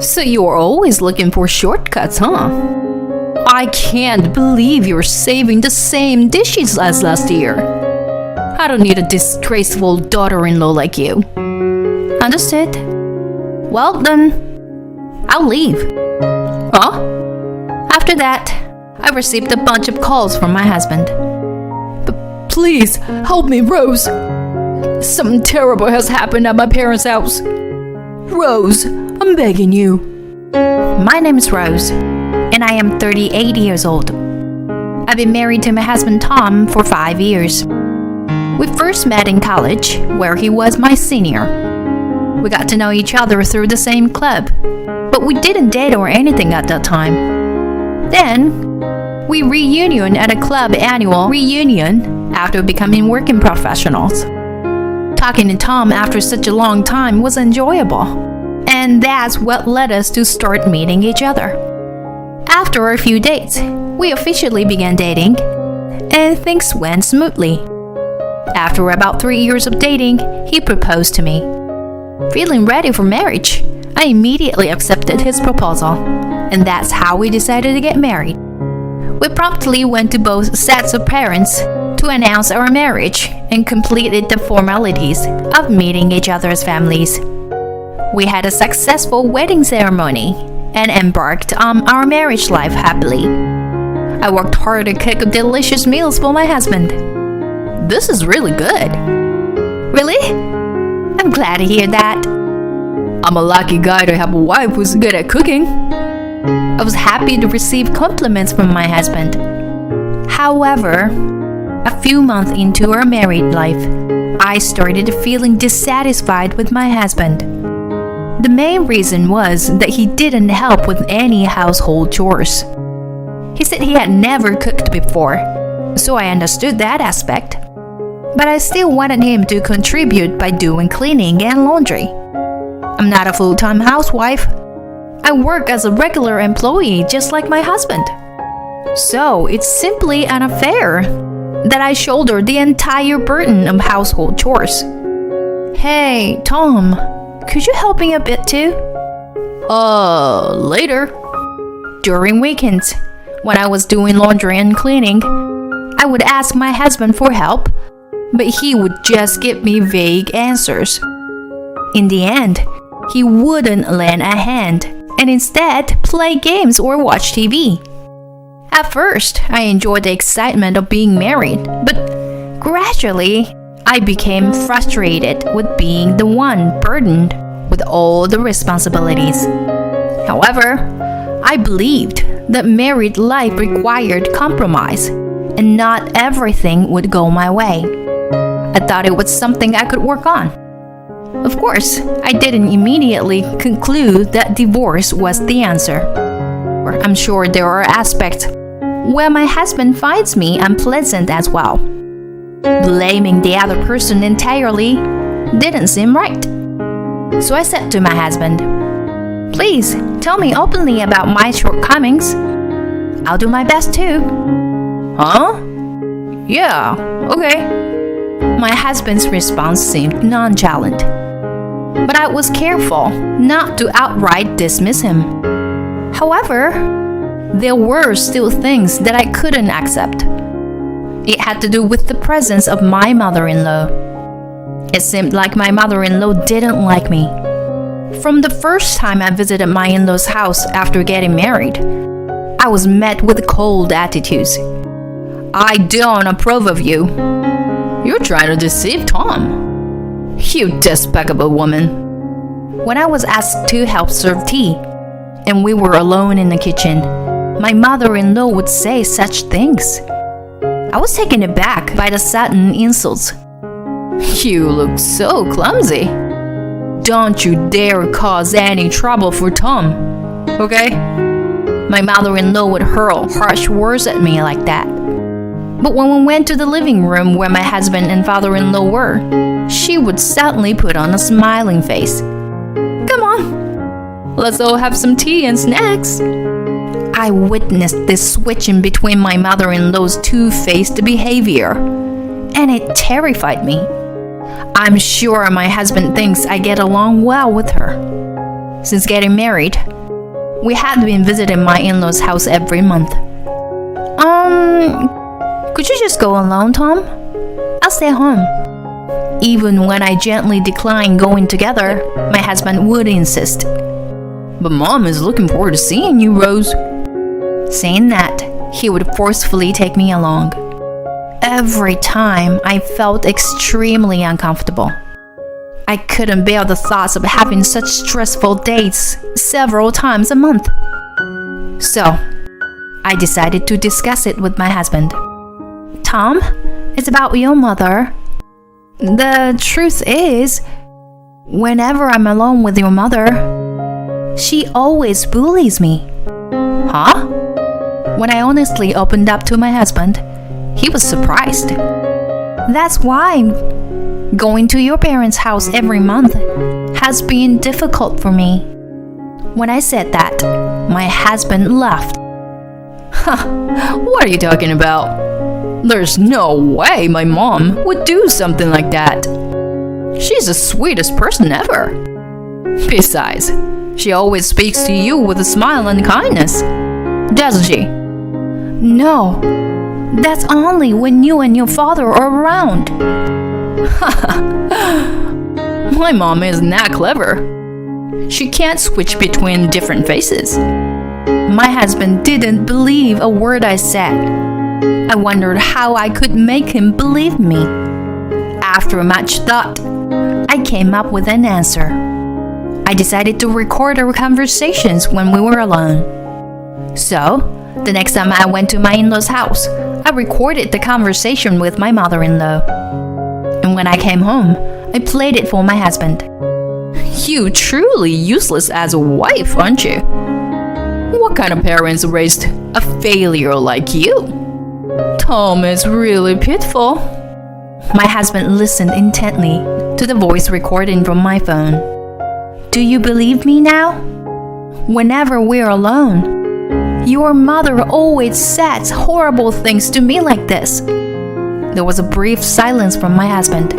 So you're always looking for shortcuts, huh? I can't believe you're saving the same dishes as last year. I don't need a disgraceful daughter-in-law like you. Understood? Well then, I'll leave. Huh? After that, I received a bunch of calls from my husband. But please, help me, Rose. Something terrible has happened at my parents' house. Rose, I'm begging you. My name is Rose, and I am 38 years old. I've been married to my husband Tom for 5 years. We first met in college, where he was my senior. We got to know each other through the same club, but we didn't date or anything at that time. Then, we reunion at a club annual reunion after becoming working professionals. Talking to Tom after such a long time was enjoyable, and that's what led us to start meeting each other. After a few dates, we officially began dating, and things went smoothly. After about 3 years of dating, he proposed to me. Feeling ready for marriage, I immediately accepted his proposal, and that's how we decided to get married. We promptly went to both sets of parents to announce our marriage and completed the formalities of meeting each other's families. We had a successful wedding ceremony and embarked on our marriage life happily. I worked hard to cook delicious meals for my husband. This is really good. Really? I'm glad to hear that. I'm a lucky guy to have a wife who's good at cooking. I was happy to receive compliments from my husband. However, a few months into our married life, I started feeling dissatisfied with my husband. The main reason was that he didn't help with any household chores. He said he had never cooked before, so I understood that aspect. But I still wanted him to contribute by doing cleaning and laundry. I'm not a full-time housewife. I work as a regular employee just like my husband. So it's simply unfair that I shoulder the entire burden of household chores. Hey, Tom, could you help me a bit too? Later. During weekends, when I was doing laundry and cleaning, I would ask my husband for help, but he would just give me vague answers. In the end, he wouldn't lend a hand and instead play games or watch TV. At first, I enjoyed the excitement of being married, but gradually, I became frustrated with being the one burdened with all the responsibilities. However, I believed that married life required compromise, and not everything would go my way. I thought it was something I could work on. Of course, I didn't immediately conclude that divorce was the answer. I'm sure there are aspects where my husband finds me unpleasant as well. Blaming the other person entirely didn't seem right. So I said to my husband, "Please tell me openly about my shortcomings. I'll do my best too." Huh? Yeah, okay. My husband's response seemed nonchalant, but I was careful not to outright dismiss him. However, there were still things that I couldn't accept. It had to do with the presence of my mother-in-law. It seemed like my mother-in-law didn't like me. From the first time I visited my in-law's house after getting married, I was met with cold attitudes. "I don't approve of you. You're trying to deceive Tom. You despicable woman." When I was asked to help serve tea, and we were alone in the kitchen, my mother-in-law would say such things. I was taken aback by the sudden insults. "You look so clumsy. Don't you dare cause any trouble for Tom, okay?" My mother-in-law would hurl harsh words at me like that. But when we went to the living room where my husband and father-in-law were, she would suddenly put on a smiling face. "Come on, let's all have some tea and snacks." I witnessed this switching between my mother-in-law's two-faced behavior, and it terrified me. I'm sure my husband thinks I get along well with her. Since getting married, We had been visiting my in-laws' house every month. Could you just go alone, Tom? I'll stay home. Even when I gently declined going together, my husband would insist. But Mom is looking forward to seeing you, Rose. Saying that, he would forcefully take me along. Every time, I felt extremely uncomfortable. I couldn't bear the thoughts of having such stressful dates several times a month. So, I decided to discuss it with my husband. Tom, it's about your mother. The truth is, whenever I'm alone with your mother, she always bullies me. Huh? When I honestly opened up to my husband, he was surprised. That's why going to your parents' house every month has been difficult for me. When I said that, my husband laughed. What are you talking about? There's no way my mom would do something like that. She's the sweetest person ever. Besides, she always speaks to you with a smile and kindness, doesn't she? No, that's only when you and your father are around. My mom isn't that clever. She can't switch between different faces. My husband didn't believe a word I said. I wondered how I could make him believe me. After much thought, I came up with an answer. I decided to record our conversations when we were alone. So, the next time I went to my in-laws' house, I recorded the conversation with my mother-in-law. And when I came home, I played it for my husband. You truly useless as a wife, aren't you? What kind of parents raised a failure like you? Tom is really pitiful. My husband listened intently to the voice recording from my phone. Do you believe me now? Whenever we're alone, your mother always says horrible things to me like this. There was a brief silence from my husband.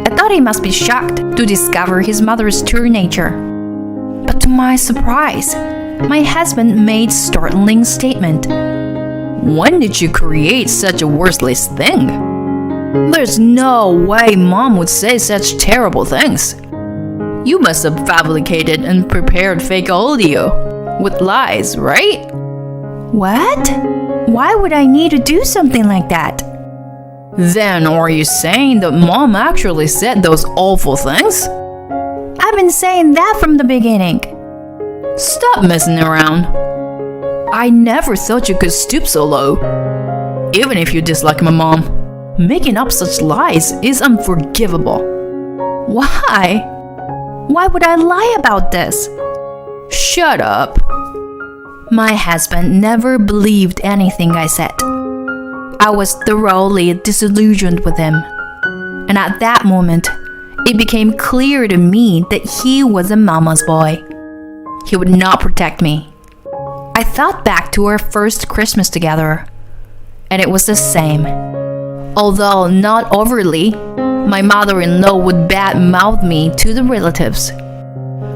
I thought he must be shocked to discover his mother's true nature. But to my surprise, my husband made a startling statement. When did you create such a worthless thing? There's no way Mom would say such terrible things. You must have fabricated and prepared fake audio with lies, right? What? Why would I need to do something like that? Then are you saying that Mom actually said those awful things? I've been saying that from the beginning. Stop messing around. I never thought you could stoop so low. Even if you dislike my mom, making up such lies is unforgivable. Why? Why would I lie about this? Shut up. My husband never believed anything I said. I was thoroughly disillusioned with him. And at that moment, it became clear to me that he was a mama's boy. He would not protect me. I thought back to our first Christmas together, and it was the same. Although not overtly, my mother-in-law would bad-mouth me to the relatives.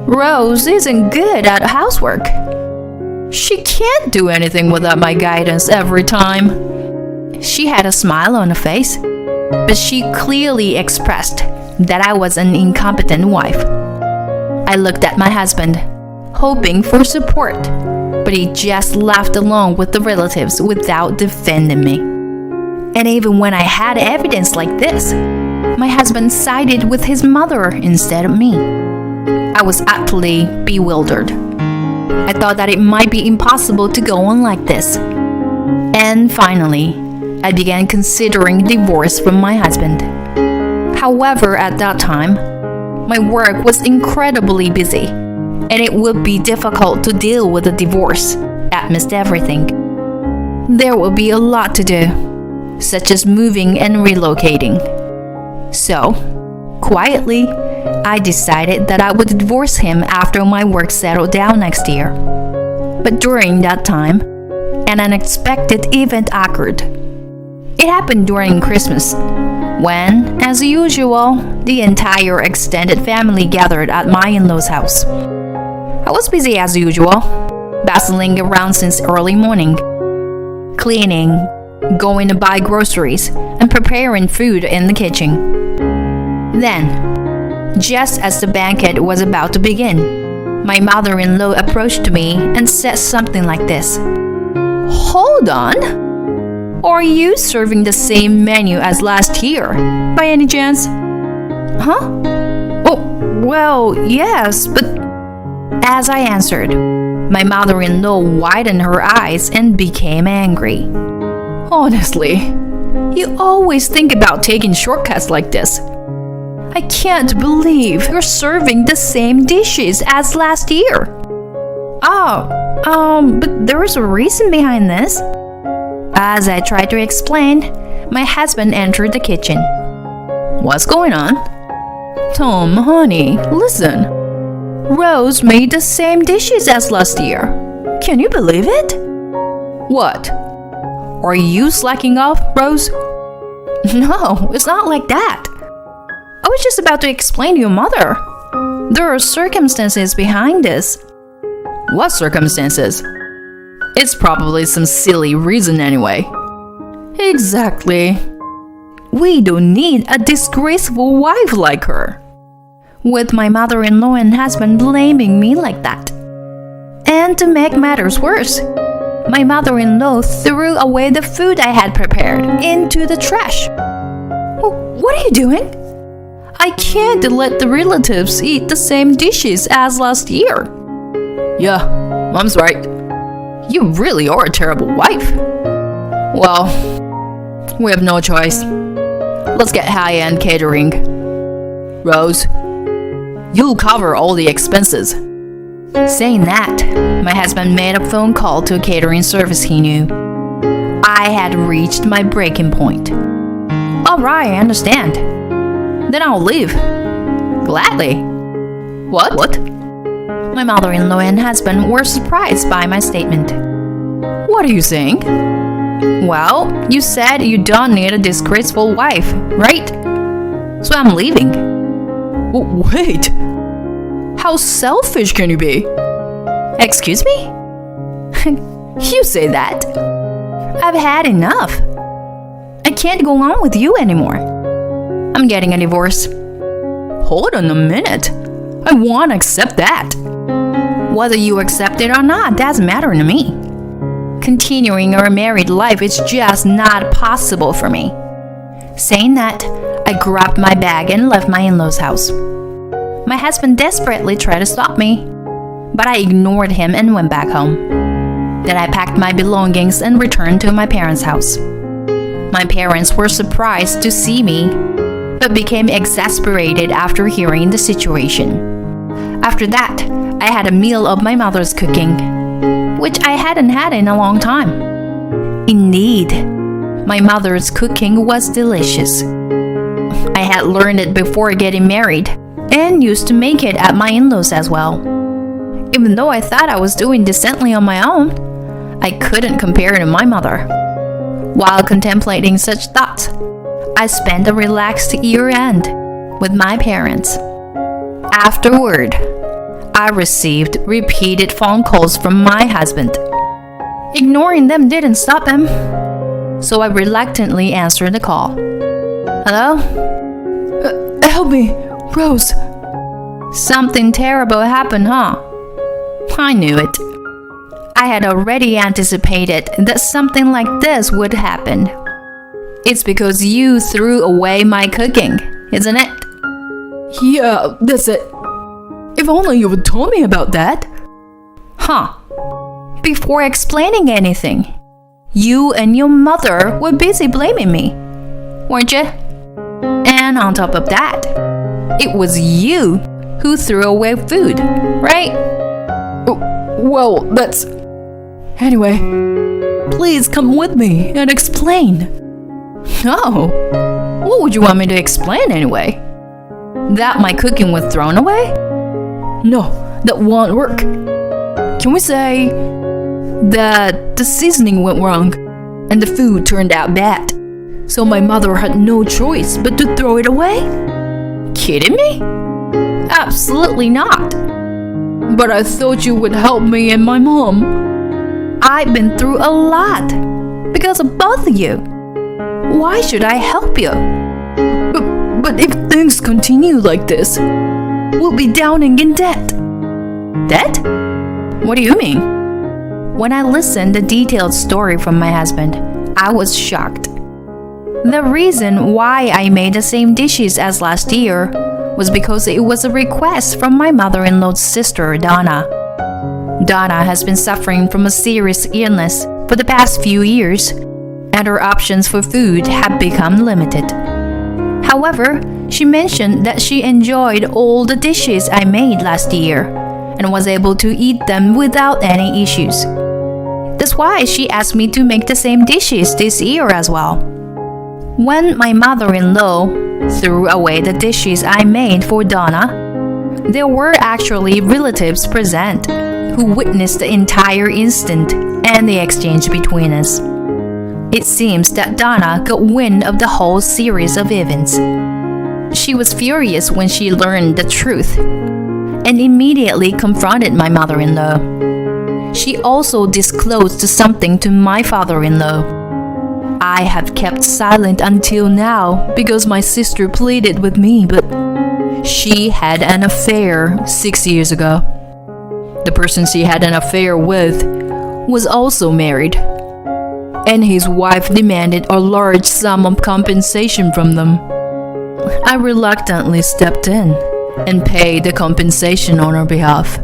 Rose isn't good at housework. She can't do anything without my guidance every time. She had a smile on her face, but she clearly expressed that I was an incompetent wife. I looked at my husband, hoping for support, but he just laughed along with the relatives without defending me. And even when I had evidence like this, my husband sided with his mother instead of me. I was utterly bewildered. I thought that it might be impossible to go on like this. And finally, I began considering divorce from my husband. However, at that time, my work was incredibly busy, and it would be difficult to deal with a divorce amidst everything. There would be a lot to do, such as moving and relocating. So, quietly, I decided that I would divorce him after my work settled down next year. But during that time, an unexpected event occurred. It happened during Christmas, when, as usual, the entire extended family gathered at my in-laws' house. I was busy as usual, bustling around since early morning, cleaning, going to buy groceries, and preparing food in the kitchen. Then, just as the banquet was about to begin, my mother-in-law approached me and said something like this. Hold on! Are you serving the same menu as last year, by any chance? Huh? Oh, well, yes, but... As I answered, my mother-in-law widened her eyes and became angry. Honestly, you always think about taking shortcuts like this. I can't believe you're serving the same dishes as last year. But there is a reason behind this. As I tried to explain, my husband entered the kitchen. What's going on? Tom, honey, listen. Rose made the same dishes as last year. Can you believe it? What? Are you slacking off, Rose? No, it's not like that. I was just about to explain to your mother. There are circumstances behind this. What circumstances? It's probably some silly reason anyway. Exactly. We don't need a disgraceful wife like her. With my mother-in-law and husband blaming me like that. And to make matters worse, my mother-in-law threw away the food I had prepared into the trash. What are you doing? I can't let the relatives eat the same dishes as last year. Yeah, Mom's right. You really are a terrible wife. Well, we have no choice. Let's get high-end catering. Rose, you'll cover all the expenses. Saying that, my husband made a phone call to a catering service he knew. I had reached my breaking point. Alright, I understand. Then I'll leave. Gladly. What? My mother-in-law and husband were surprised by my statement. What are you saying? Well, you said you don't need a disgraceful wife, right? So I'm leaving. Wait. How selfish can you be? Excuse me? You say that? I've had enough. I can't go on with you anymore. I'm getting a divorce. Hold on a minute. I won't accept that. Whether you accept it or not doesn't matter to me. Continuing our married life is just not possible for me. Saying that, I grabbed my bag and left my in-laws' house. My husband desperately tried to stop me, but I ignored him and went back home. Then I packed my belongings and returned to my parents' house. My parents were surprised to see me, but became exasperated after hearing the situation. After that, I had a meal of my mother's cooking, which I hadn't had in a long time. Indeed, my mother's cooking was delicious. I had learned it before getting married and used to make it at my in-laws as well. Even though I thought I was doing decently on my own, I couldn't compare to my mother. While contemplating such thoughts, I spent a relaxed year-end with my parents. Afterward, I received repeated phone calls from my husband. Ignoring them didn't stop him, so I reluctantly answered the call. Hello? Help me, Rose. Something terrible happened, huh? I knew it. I had already anticipated that something like this would happen. It's because you threw away my cooking, isn't it? Yeah, that's it. If only you would tell me about that. Huh. Before explaining anything, you and your mother were busy blaming me, weren't you? And on top of that, it was you who threw away food, right? Well, that's... Anyway, please come with me and explain. No. What would you want me to explain anyway? That my cooking was thrown away? No, that won't work. Can we say that the seasoning went wrong and the food turned out bad, so my mother had no choice but to throw it away? Kidding me? Absolutely not. But I thought you would help me and my mom. I've been through a lot because of both of you. Why should I help you? But if things continue like this, we'll be drowning in debt. Debt? What do you mean? When I listened to the detailed story from my husband, I was shocked. The reason why I made the same dishes as last year was because it was a request from my mother-in-law's sister, Donna. Donna has been suffering from a serious illness for the past few years, and her options for food have become limited. However, she mentioned that she enjoyed all the dishes I made last year and was able to eat them without any issues. That's why she asked me to make the same dishes this year as well. When my mother-in-law threw away the dishes I made for Donna, there were actually relatives present who witnessed the entire incident and the exchange between us. It seems that Donna got wind of the whole series of events. She was furious when she learned the truth and immediately confronted my mother-in-law. She also disclosed something to my father-in-law. I have kept silent until now because my sister pleaded with me, but she had an affair 6 years ago. The person she had an affair with was also married, and his wife demanded a large sum of compensation from them. I reluctantly stepped in and paid the compensation on her behalf.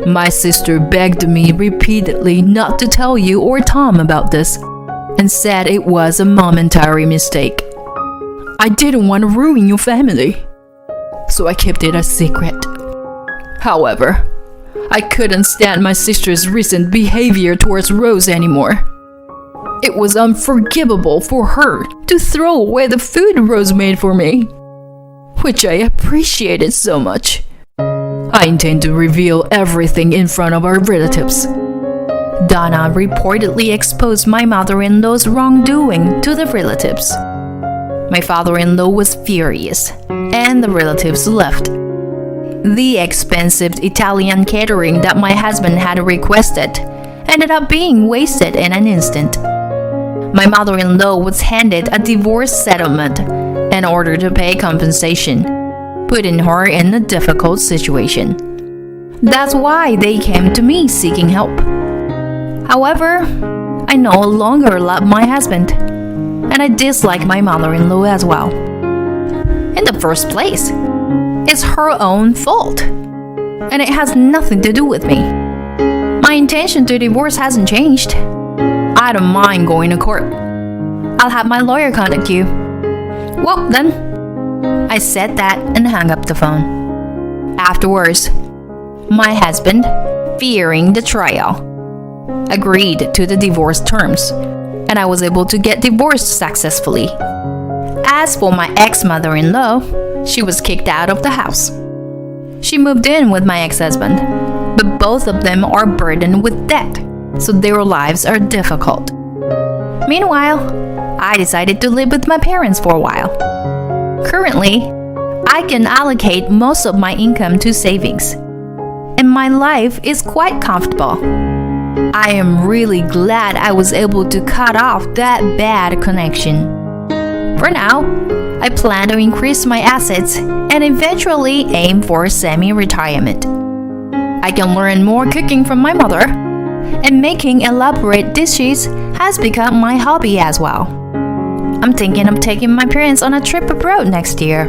My sister begged me repeatedly not to tell you or Tom about this, and said it was a momentary mistake. I didn't want to ruin your family, so I kept it a secret. However, I couldn't stand my sister's recent behavior towards Rose anymore. It was unforgivable for her to throw away the food Rose made for me, which I appreciated so much. I intend to reveal everything in front of our relatives. Donna reportedly exposed my mother-in-law's wrongdoing to the relatives. My father-in-law was furious, and the relatives left. The expensive Italian catering that my husband had requested ended up being wasted in an instant. My mother-in-law was handed a divorce settlement in order to pay compensation, putting her in a difficult situation. That's why they came to me seeking help. However, I no longer love my husband, and I dislike my mother-in-law as well. In the first place, it's her own fault, and it has nothing to do with me. My intention to divorce hasn't changed. I don't mind going to court. I'll have my lawyer contact you. Well, then, I said that and hung up the phone. Afterwards, my husband, fearing the trial, agreed to the divorce terms, and I was able to get divorced successfully. As for my ex-mother-in-law, she was kicked out of the house. She moved in with my ex-husband, but both of them are burdened with debt, so their lives are difficult. Meanwhile, I decided to live with my parents for a while. Currently, I can allocate most of my income to savings, and my life is quite comfortable. I am really glad I was able to cut off that bad connection. For now, I plan to increase my assets and eventually aim for semi-retirement. I can learn more cooking from my mother, and making elaborate dishes has become my hobby as well. I'm thinking of taking my parents on a trip abroad next year.